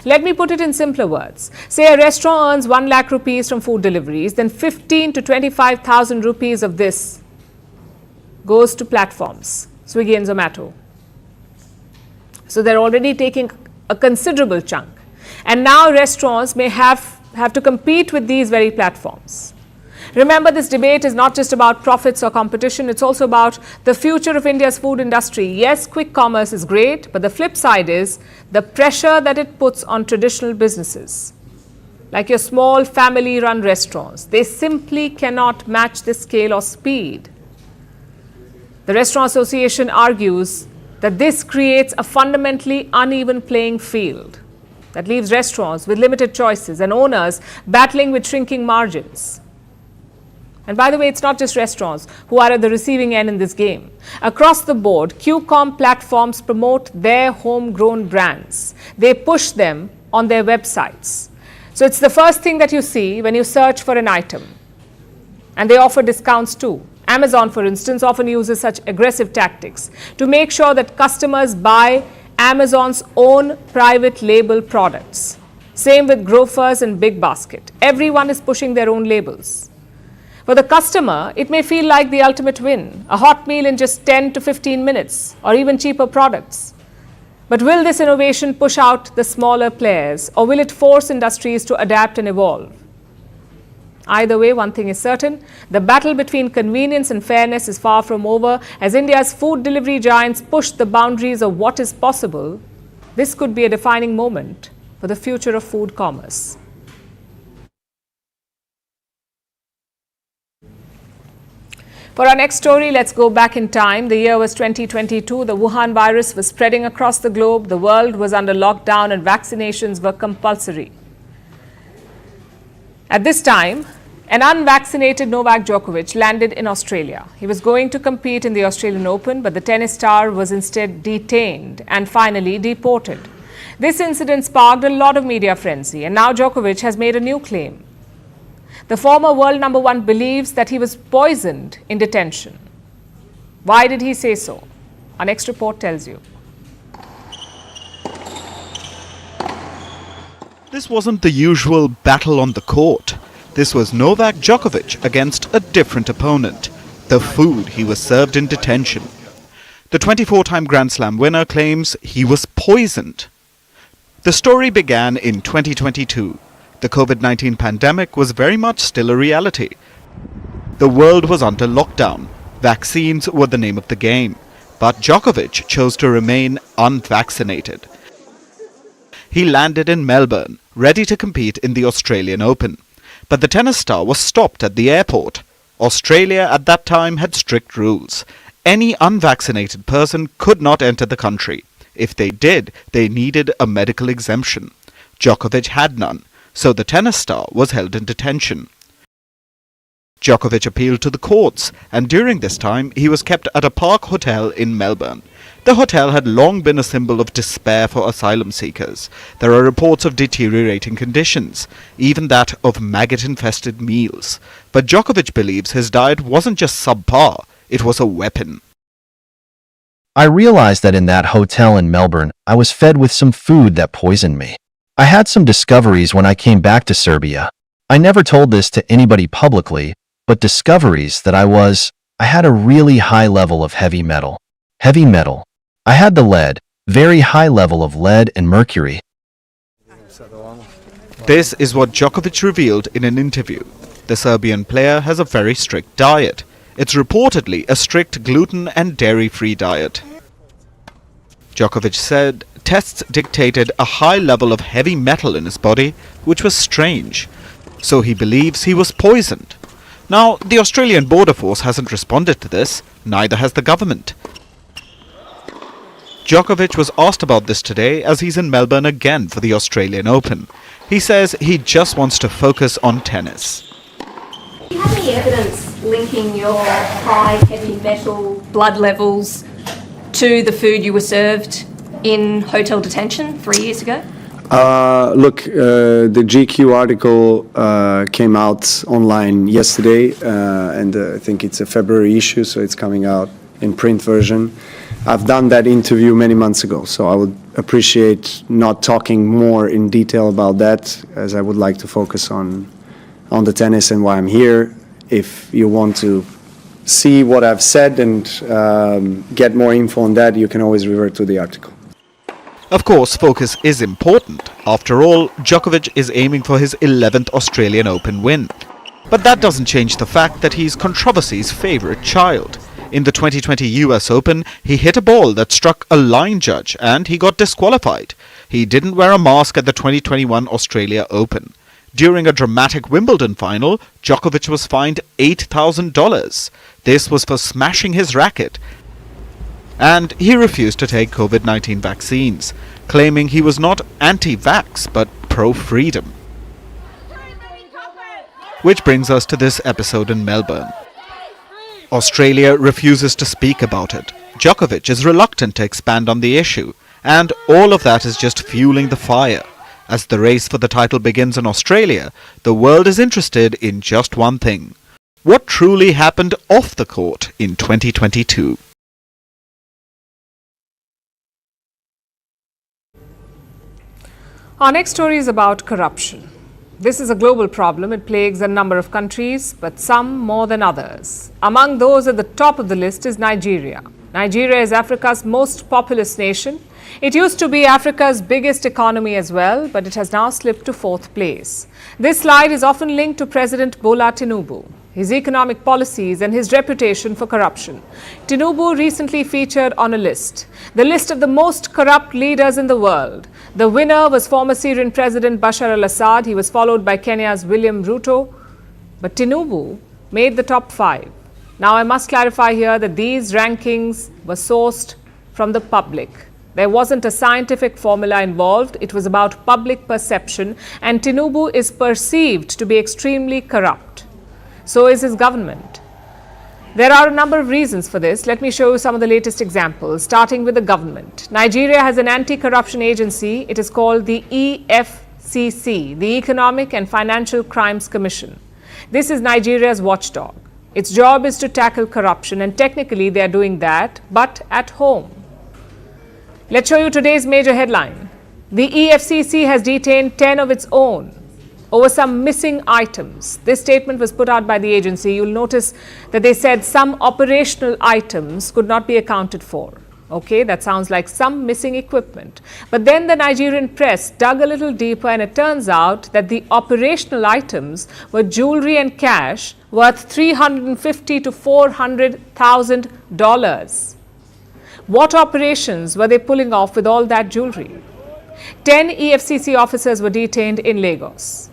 Let me put it in simpler words. Say a restaurant earns 1 lakh rupees from food deliveries, then 15 to 25,000 rupees of this goes to platforms, Swiggy and Zomato. So they're already taking a considerable chunk. And now restaurants may have to compete with these very platforms. Remember, this debate is not just about profits or competition, it's also about the future of India's food industry. Yes, quick commerce is great, but the flip side is the pressure that it puts on traditional businesses, like your small family-run restaurants. They simply cannot match the scale or speed. The Restaurant Association argues that this creates a fundamentally uneven playing field that leaves restaurants with limited choices and owners battling with shrinking margins. And by the way, it's not just restaurants who are at the receiving end in this game. Across the board, QCOM platforms promote their homegrown brands. They push them on their websites. So it's the first thing that you see when you search for an item. And they offer discounts too. Amazon, for instance, often uses such aggressive tactics to make sure that customers buy Amazon's own private label products. Same with Grofers and Big Basket. Everyone is pushing their own labels. For the customer, it may feel like the ultimate win, a hot meal in just 10 to 15 minutes, or even cheaper products. But will this innovation push out the smaller players, or will it force industries to adapt and evolve? Either way, one thing is certain: the battle between convenience and fairness is far from over. As India's food delivery giants push the boundaries of what is possible, this could be a defining moment for the future of food commerce. For our next story, let's go back in time. The year was 2022. The Wuhan virus was spreading across the globe. The world was under lockdown and vaccinations were compulsory. At this time, an unvaccinated Novak Djokovic landed in Australia. He was going to compete in the Australian Open, but the tennis star was instead detained and finally deported. This incident sparked a lot of media frenzy, and now Djokovic has made a new claim. The former world number one believes that he was poisoned in detention. Why did he say so? Our next report tells you. This wasn't the usual battle on the court. This was Novak Djokovic against a different opponent, the food he was served in detention. The 24-time Grand Slam winner claims he was poisoned. The story began in 2022. The COVID-19 pandemic was very much still a reality. The world was under lockdown. Vaccines were the name of the game. But Djokovic chose to remain unvaccinated. He landed in Melbourne, ready to compete in the Australian Open. But the tennis star was stopped at the airport. Australia at that time had strict rules. Any unvaccinated person could not enter the country. If they did, they needed a medical exemption. Djokovic had none. So the tennis star was held in detention. Djokovic appealed to the courts, and during this time he was kept at a park hotel in Melbourne. The hotel had long been a symbol of despair for asylum seekers. There are reports of deteriorating conditions, even that of maggot-infested meals. But Djokovic believes his diet wasn't just subpar, it was a weapon. I realized that in that hotel in Melbourne, I was fed with some food that poisoned me. I had some discoveries when I came back to Serbia. I never told this to anybody publicly, but discoveries that I had a really high level of heavy metal. Heavy metal. I had the lead, very high level of lead and mercury. This is what Djokovic revealed in an interview. The Serbian player has a very strict diet. It's reportedly a strict gluten and dairy-free diet. Djokovic said tests dictated a high level of heavy metal in his body, which was strange. So he believes he was poisoned. Now, the Australian Border Force hasn't responded to this, neither has the government. Djokovic was asked about this today as he's in Melbourne again for the Australian Open. He says he just wants to focus on tennis. Do you have any evidence linking your high heavy metal blood levels to the food you were served in hotel detention 3 years ago? The GQ article came out online yesterday, and I think it's a February issue, so it's coming out in print version. I've done that interview many months ago, so I would appreciate not talking more in detail about that, as I would like to focus on the tennis and why I'm here. If you want to see what I've said and get more info on that, you can always revert to the article. Of course, focus is important. After all, Djokovic is aiming for his 11th Australian Open win. But that doesn't change the fact that he's controversy's favourite child. In the 2020 US Open, he hit a ball that struck a line judge and he got disqualified. He didn't wear a mask at the 2021 Australia Open. During a dramatic Wimbledon final, Djokovic was fined $8,000. This was for smashing his racket. And he refused to take COVID-19 vaccines, claiming he was not anti-vax but pro-freedom. Which brings us to this episode in Melbourne. Australia refuses to speak about it. Djokovic is reluctant to expand on the issue, and all of that is just fueling the fire. As the race for the title begins in Australia, the world is interested in just one thing. What truly happened off the court in 2022? Our next story is about corruption. This is a global problem. It plagues a number of countries, but some more than others. Among those at the top of the list is Nigeria. Nigeria is Africa's most populous nation. It used to be Africa's biggest economy as well, but it has now slipped to fourth place. This slide is often linked to President Bola Tinubu, his economic policies and his reputation for corruption. Tinubu recently featured on a list, the list of the most corrupt leaders in the world. The winner was former Syrian President Bashar al-Assad. He was followed by Kenya's William Ruto. But Tinubu made the top 5. Now, I must clarify here that these rankings were sourced from the public. There wasn't a scientific formula involved. It was about public perception, and Tinubu is perceived to be extremely corrupt. So is his government. There are a number of reasons for this. Let me show you some of the latest examples, starting with the government. Nigeria has an anti-corruption agency. It is called the EFCC, the Economic and Financial Crimes Commission. This is Nigeria's watchdog. Its job is to tackle corruption, and technically they are doing that, but at home. Let's show you today's major headline. The EFCC has detained 10 of its own over some missing items. This statement was put out by the agency. You'll notice that they said some operational items could not be accounted for. Okay, that sounds like some missing equipment. But then the Nigerian press dug a little deeper, and it turns out that the operational items were jewelry and cash worth $350,000 to $400,000. What operations were they pulling off with all that jewelry? 10 EFCC officers were detained in Lagos.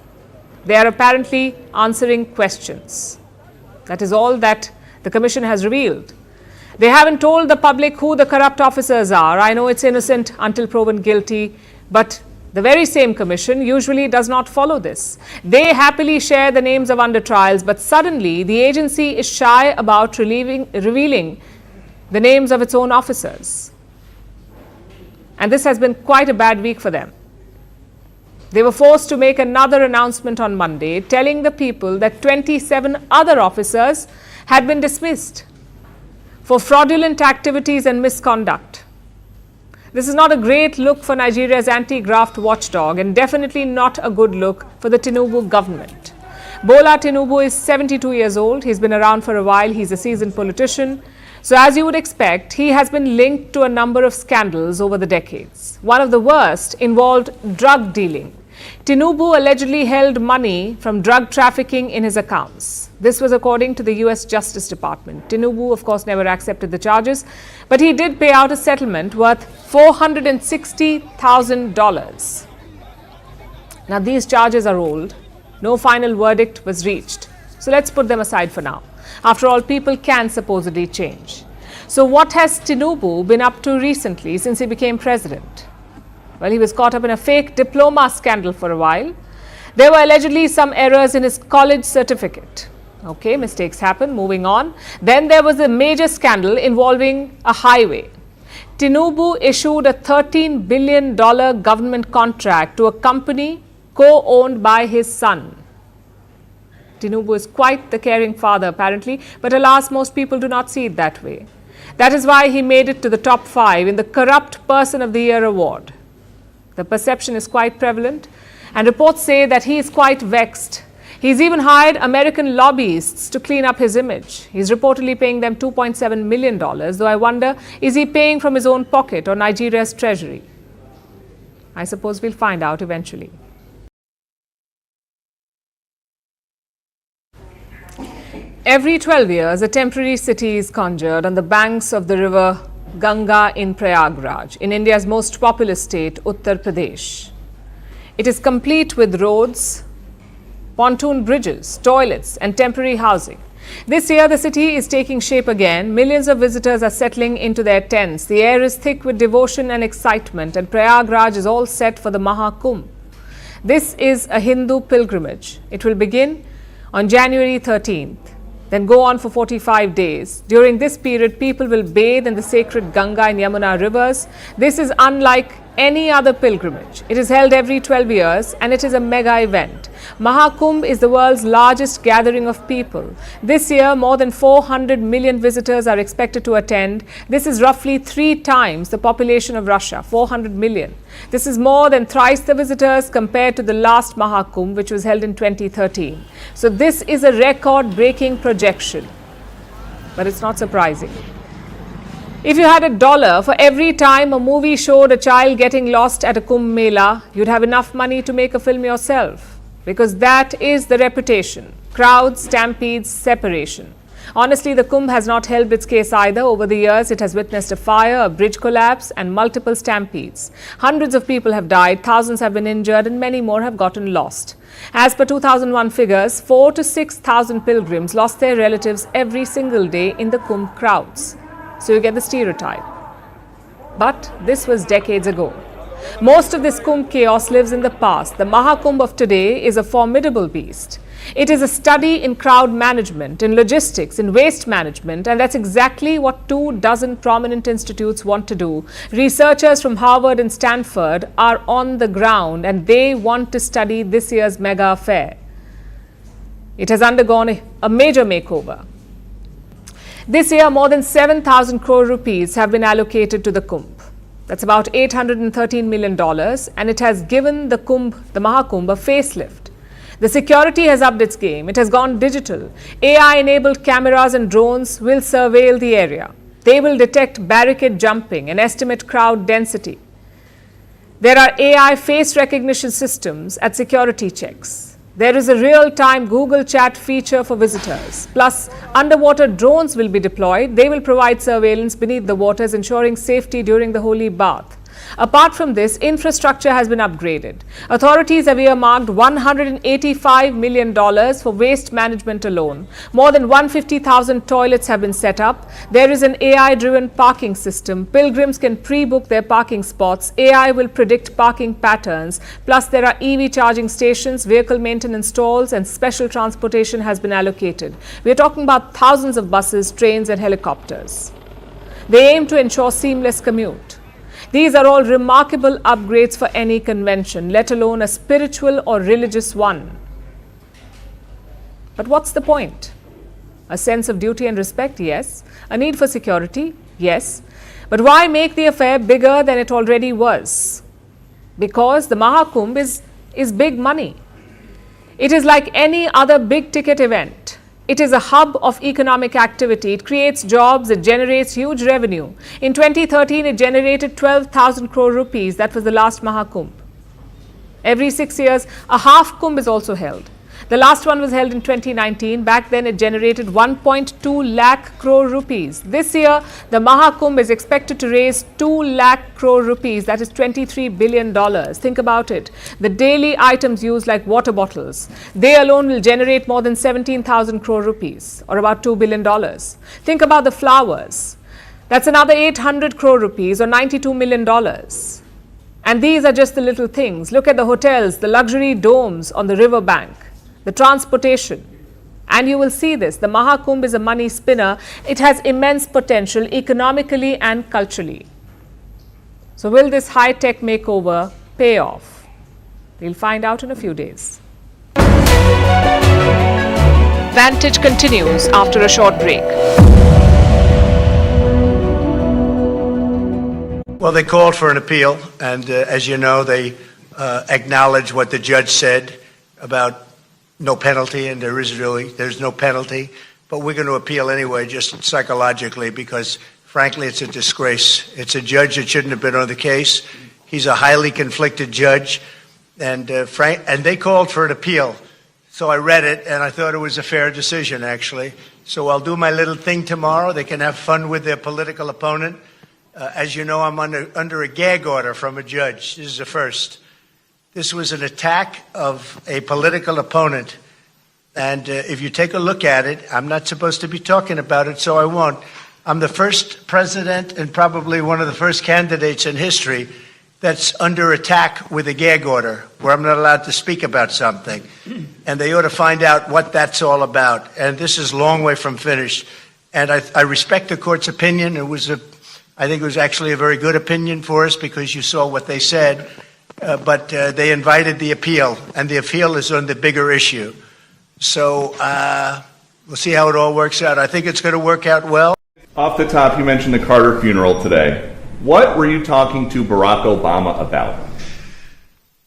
They are apparently answering questions. That is all that the commission has revealed. They haven't told the public who the corrupt officers are. I know it's innocent until proven guilty, but the very same commission usually does not follow this. They happily share the names of under trials, but suddenly the agency is shy about revealing the names of its own officers. And this has been quite a bad week for them. They were forced to make another announcement on Monday, telling the people that 27 other officers had been dismissed for fraudulent activities and misconduct. This is not a great look for Nigeria's anti-graft watchdog, and definitely not a good look for the Tinubu government. Bola Tinubu is 72 years old. He's been around for a while. He's a seasoned politician. So as you would expect, he has been linked to a number of scandals over the decades. One of the worst involved drug dealing. Tinubu allegedly held money from drug trafficking in his accounts. This was according to the US Justice Department. Tinubu, of course, never accepted the charges, but he did pay out a settlement worth $460,000. Now, these charges are old. No final verdict was reached. So let's put them aside for now. After all, people can supposedly change. So what has Tinubu been up to recently since he became president? Well, he was caught up in a fake diploma scandal for a while. There were allegedly some errors in his college certificate. Okay, mistakes happen, moving on. Then there was a major scandal involving a highway. Tinubu issued a $13 billion government contract to a company co-owned by his son. Tinubu is quite the caring father, apparently, but alas, most people do not see it that way. That is why he made it to the top 5 in the Corrupt Person of the Year award. The perception is quite prevalent, and reports say that he is quite vexed. He's even hired American lobbyists to clean up his image. He's reportedly paying them $2.7 million, though I wonder, is he paying from his own pocket or Nigeria's treasury? I suppose we'll find out eventually. Every 12 years, a temporary city is conjured on the banks of the river Ganga in Prayagraj, in India's most populous state, Uttar Pradesh. It is complete with roads, pontoon bridges, toilets, and temporary housing. This year, the city is taking shape again. Millions of visitors are settling into their tents. The air is thick with devotion and excitement, and Prayagraj is all set for the Maha Kumbh. This is a Hindu pilgrimage. It will begin on January 13th. Then go on for 45 days. During this period, people will bathe in the sacred Ganga and Yamuna rivers. This is unlike any other pilgrimage. It is held every 12 years and it is a mega event. Maha Kumbh is the world's largest gathering of people. This year, more than 400 million visitors are expected to attend. This is roughly 3 times the population of Russia, 400 million. This is more than thrice the visitors compared to the last Maha Kumbh, which was held in 2013. So this is a record-breaking projection. But it's not surprising. If you had $1 for every time a movie showed a child getting lost at a Kumbh Mela, you'd have enough money to make a film yourself. Because that is the reputation. Crowds, stampedes, separation. Honestly, the Kumbh has not helped its case either. Over the years, it has witnessed a fire, a bridge collapse, and multiple stampedes. Hundreds of people have died, thousands have been injured, and many more have gotten lost. As per 2001 figures, 4,000 to 6,000 pilgrims lost their relatives every single day in the Kumbh crowds. So you get the stereotype. But this was decades ago. Most of this Kumbh chaos lives in the past. The Maha Kumbh of today is a formidable beast. It is a study in crowd management, in logistics, in waste management, and that's exactly what 24 prominent institutes want to do. Researchers from Harvard and Stanford are on the ground and they want to study this year's mega affair. It has undergone a major makeover. This year, more than 7,000 crore rupees have been allocated to the Kumbh. That's about $813 million, and it has given the Maha Kumbh, a facelift. The security has upped its game. It has gone digital. AI-enabled cameras and drones will surveil the area. They will detect barricade jumping and estimate crowd density. There are AI face recognition systems at security checks. There is a real-time Google Chat feature for visitors. Plus, underwater drones will be deployed. They will provide surveillance beneath the waters, ensuring safety during the holy bath. Apart from this, infrastructure has been upgraded. Authorities have earmarked $185 million for waste management alone. More than 150,000 toilets have been set up. There is an AI-driven parking system. Pilgrims can pre-book their parking spots. AI will predict parking patterns. Plus, there are EV charging stations, vehicle maintenance stalls, and special transportation has been allocated. We are talking about thousands of buses, trains, and helicopters. They aim to ensure seamless commute. These are all remarkable upgrades for any convention, let alone a spiritual or religious one. But what's the point? A sense of duty and respect? Yes. A need for security? Yes. But why make the affair bigger than it already was? Because the Maha Kumbh is big money. It is like any other big ticket event. It is a hub of economic activity. It creates jobs. It generates huge revenue. In 2013, it generated 12,000 crore rupees. That was the last Maha Kumbh. Every 6 years, a half Kumbh is also held. The last one was held in 2019. Back then, it generated 1.2 lakh crore rupees. This year, the Maha Kumbh is expected to raise 2 lakh crore rupees. That is $23 billion. Think about it. The daily items used like water bottles, they alone will generate more than 17,000 crore rupees, or about $2 billion. Think about the flowers. That's another 800 crore rupees, or $92 million. And these are just the little things. Look at the hotels, the luxury domes on the riverbank, the transportation, and you will see this. The Maha Kumbh is a money spinner. It has immense potential economically and culturally. So will this high-tech makeover pay off? We'll find out in a few days. Vantage continues after a short break. Well, they called for an appeal, and as you know, they acknowledged what the judge said about no penalty, and there's no penalty, but we're going to appeal anyway, just psychologically, because frankly, it's a disgrace. It's a judge that shouldn't have been on the case. He's a highly conflicted judge, and they called for an appeal. So I read it, and I thought it was a fair decision, actually. So I'll do my little thing tomorrow. They can have fun with their political opponent. As you know, I'm under a gag order from a judge. This is the first. This was an attack of a political opponent. And if you take a look at it, I'm not supposed to be talking about it, so I won't. I'm the first president and probably one of the first candidates in history that's under attack with a gag order, where I'm not allowed to speak about something. And they ought to find out what that's all about. And this is a long way from finished. And I respect the court's opinion. I think it was actually a very good opinion for us, because you saw what they said. But they invited the appeal, and the appeal is on the bigger issue. So we'll see how it all works out. I think it's going to work out well. Off the top, you mentioned the Carter funeral today. What were you talking to Barack Obama about?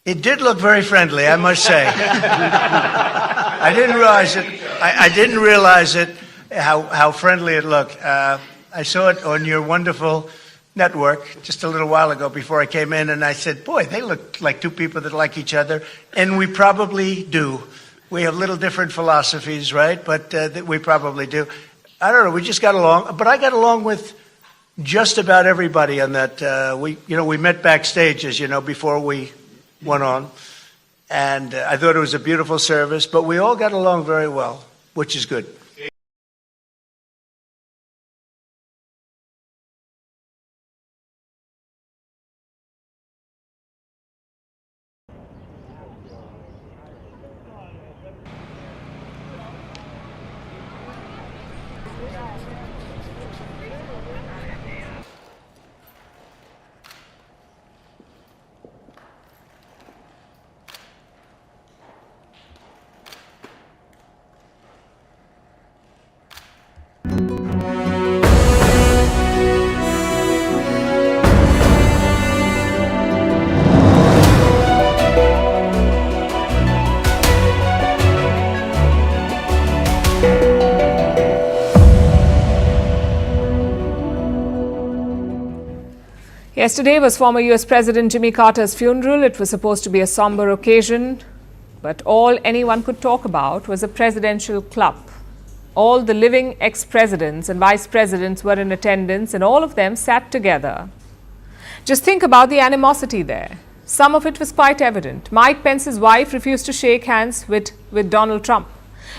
It did look very friendly, I must say. I didn't realize it. I didn't realize it, how friendly it looked. I saw it on your wonderful network just a little while ago before I came in, and I said, boy, they look like two people that like each other, and we probably do. We have little different philosophies, right? But we probably do. I don't know. We just got along, but I got along with just about everybody on that. We met backstage, as you know, before we went on, and I thought it was a beautiful service. But we all got along very well, which is good. Yesterday was former US President Jimmy Carter's funeral. It was supposed to be a somber occasion, but all anyone could talk about was a presidential club. All the living ex-presidents and vice presidents were in attendance, and all of them sat together. Just think about the animosity there. Some of it was quite evident. Mike Pence's wife refused to shake hands with Donald Trump.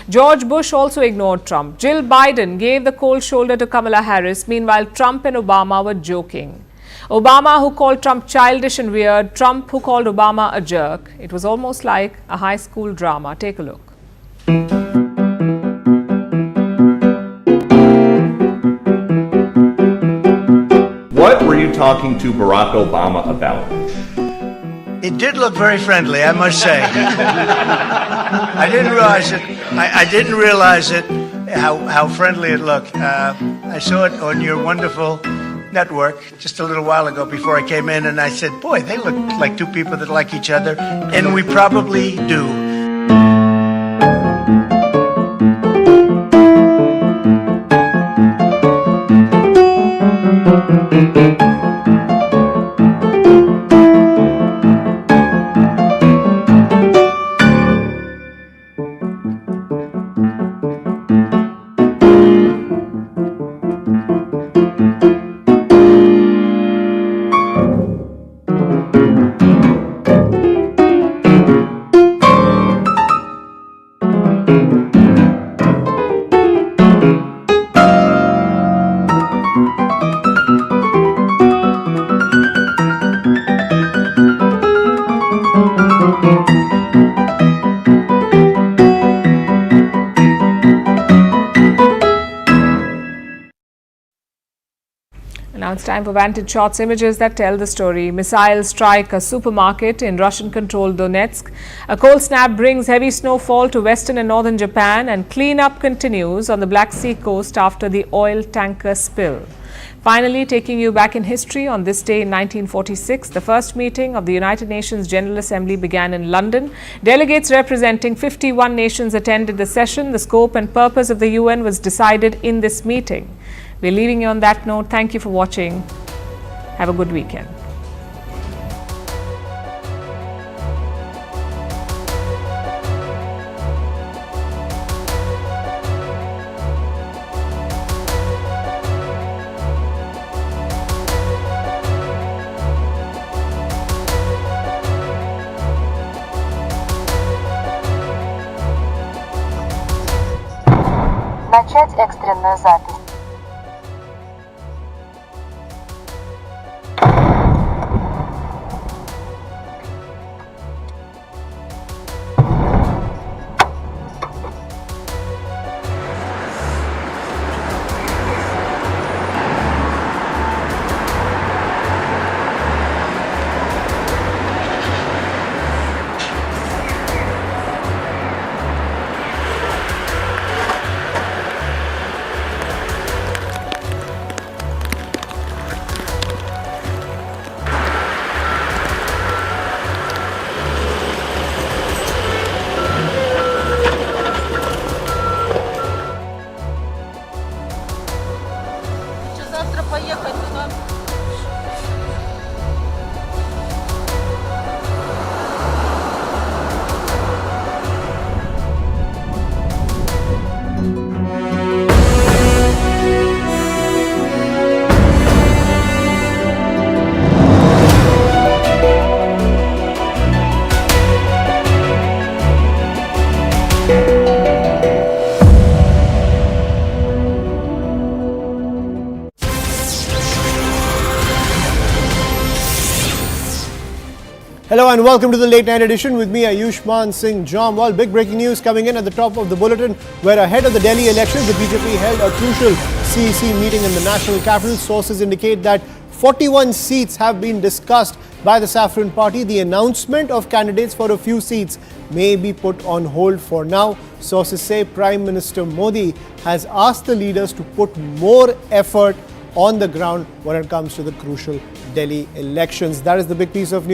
George Bush also ignored Trump. Jill Biden gave the cold shoulder to Kamala Harris. Meanwhile, Trump and Obama were joking. Obama, who called Trump childish and weird, Trump, who called Obama a jerk. It was almost like a high school drama. Take a look. What were you talking to Barack Obama about? It did look very friendly, I must say. I didn't realize it. I didn't realize it, how friendly it looked. I saw it on your wonderful network just a little while ago before I came in, and I said, boy, they look like two people that like each other, and we probably do. Now it's time for Vantage Shots, images that tell the story. Missiles strike a supermarket in Russian-controlled Donetsk. A cold snap brings heavy snowfall to western and northern Japan, and cleanup continues on the Black Sea coast after the oil tanker spill. Finally, taking you back in history, on this day in 1946, the first meeting of the United Nations General Assembly began in London. Delegates representing 51 nations attended the session. The scope and purpose of the UN was decided in this meeting. We're leaving you on that note. Thank you for watching. Have a good weekend. Начать экстренную запись. Hello and welcome to the late night edition with me Ayushman Singh Jam. Well, big breaking news coming in at the top of the bulletin, where ahead of the Delhi elections, the BJP held a crucial CEC meeting in the national capital. Sources indicate that 41 seats have been discussed by the Saffron Party. The announcement of candidates for a few seats may be put on hold for now. Sources say Prime Minister Modi has asked the leaders to put more effort on the ground when it comes to the crucial Delhi elections. That is the big piece of news.